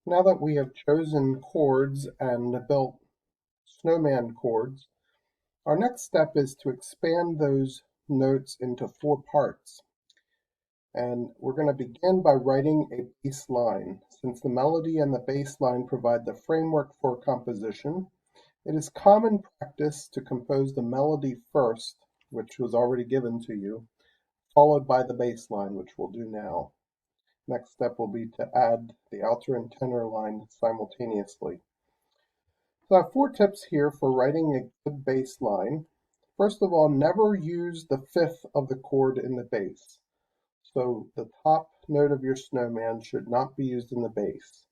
Now that we have chosen chords and built snowman chords, our next step is to expand those notes into 4 parts. And we're going to begin by writing a bass line. Since the melody and the bass line provide the framework for composition, it is common practice to compose the melody first, which was already given to you, followed by the bass line, which we'll do now. Next step will be to add the alto and tenor line simultaneously. So I have 4 tips here for writing a good bass line. First of all, never use the fifth of the chord in the bass. So the top note of your snowman should not be used in the bass.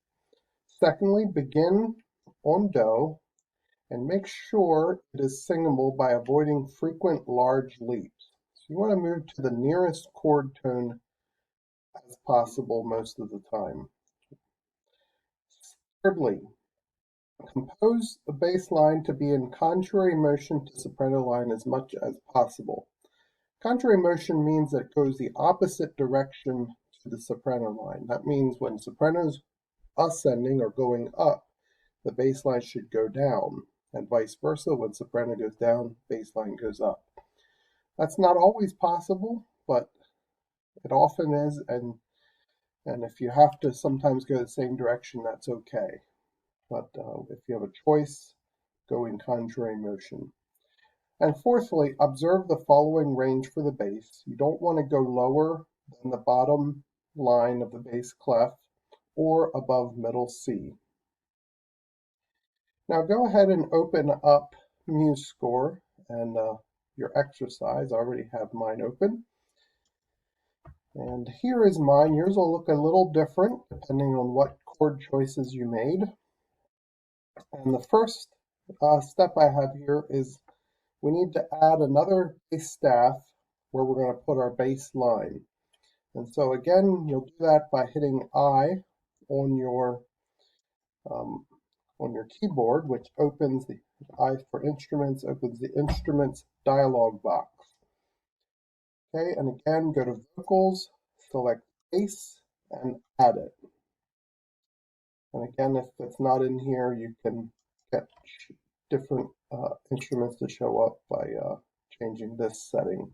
Secondly, begin on do and make sure it is singable by avoiding frequent large leaps. So you want to move to the nearest chord tone as possible most of the time. Thirdly, compose the bass line to be in contrary motion to soprano line as much as possible. Contrary motion means that it goes the opposite direction to the soprano line. That means when soprano's ascending or going up, the bass line should go down, and vice versa. When soprano goes down, bass line goes up. That's not always possible, but it often is, and if you have to sometimes go the same direction, that's okay. But if you have a choice, go in contrary motion. And fourthly, observe the following range for the bass. You don't want to go lower than the bottom line of the bass clef or above middle C. Now go ahead and open up MuseScore and your exercise. I already have mine open. And here is mine. Yours will look a little different depending on what chord choices you made. And the first step I have here is we need to add another bass staff where we're going to put our bass line. And so again, you'll do that by hitting I on your keyboard, which opens the I for instruments, opens the instruments dialog box. Okay, and again, go to vocals, select bass, and add it. And again, if it's not in here, you can get different instruments to show up by changing this setting.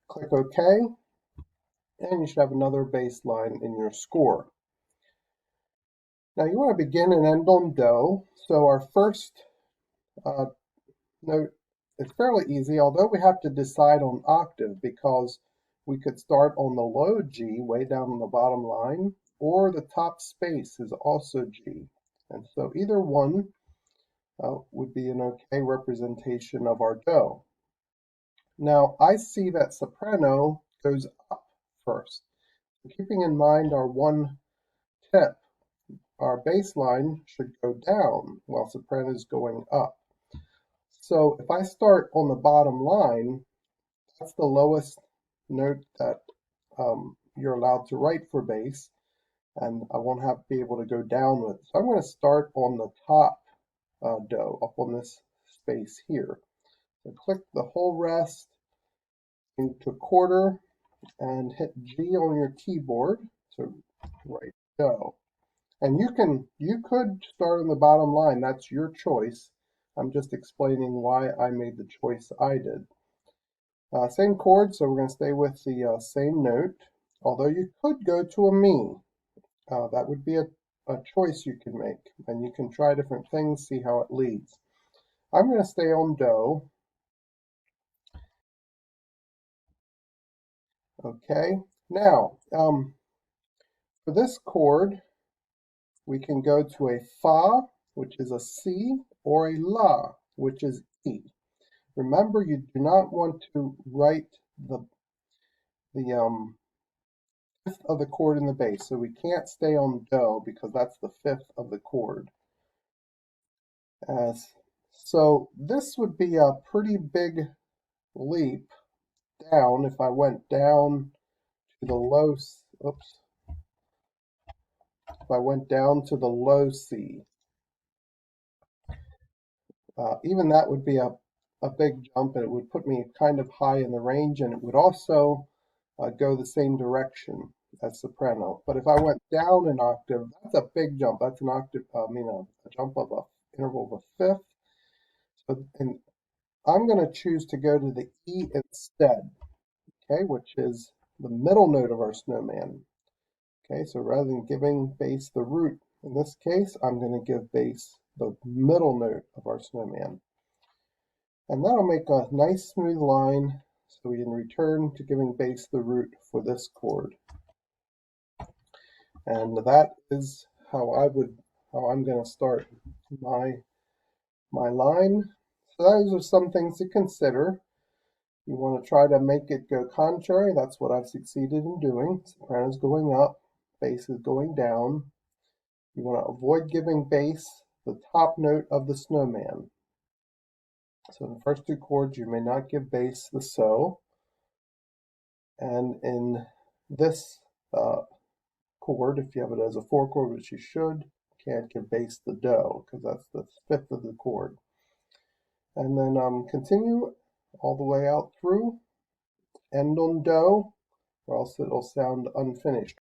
Click OK, and you should have another bass line in your score. Now you want to begin and end on do, so our first note is fairly easy, although we have to decide on octave because we could start on the low G way down on the bottom line, or the top space is also G. And so either one would be an okay representation of our do. Now I see that soprano goes up first. Keeping in mind our one tip, our bass line should go down while soprano is going up. So if I start on the bottom line, that's the lowest note that you're allowed to write for bass, and I won't have to be able to go down with it. So I'm going to start on the top do, up on this space here. So click the whole rest into quarter and hit G on your keyboard to write do. And you could start on the bottom line, that's your choice. I'm just explaining why I made the choice I did. Same chord, so we're going to stay with the same note, although you could go to a mi. That would be a choice you can make, and you can try different things, see how it leads. I'm going to stay on do. Okay, now for this chord, we can go to a fa, which is a C, or a la, which is E. Remember, you do not want to write the fifth of the chord in the bass, so we can't stay on do because that's the fifth of the chord. So this would be a pretty big leap down if I went down to the low, oops, if I went down to the low C. Even that would be a big jump, and it would put me kind of high in the range, and it would also go the same direction. as soprano. But if I went down an octave, that's a big jump. That's an octave, a jump of a interval of a fifth. So, and I'm going to choose to go to the E instead, okay, which is the middle note of our snowman. Okay, so rather than giving bass the root, in this case, I'm going to give bass the middle note of our snowman. And that'll make a nice smooth line so we can return to giving bass the root for this chord. And that is how I'm going to start my line. So those are some things to consider. You want to try to make it go contrary. That's what I've succeeded in doing. Soprano's going up, bass is going down. You want to avoid giving bass the top note of the snowman. So in the first two chords, you may not give bass the so. And in this chord, if you have it as a 4 chord, which you should, can't give bass the do, because that's the fifth of the chord. And then continue all the way out through, end on do, or else it'll sound unfinished.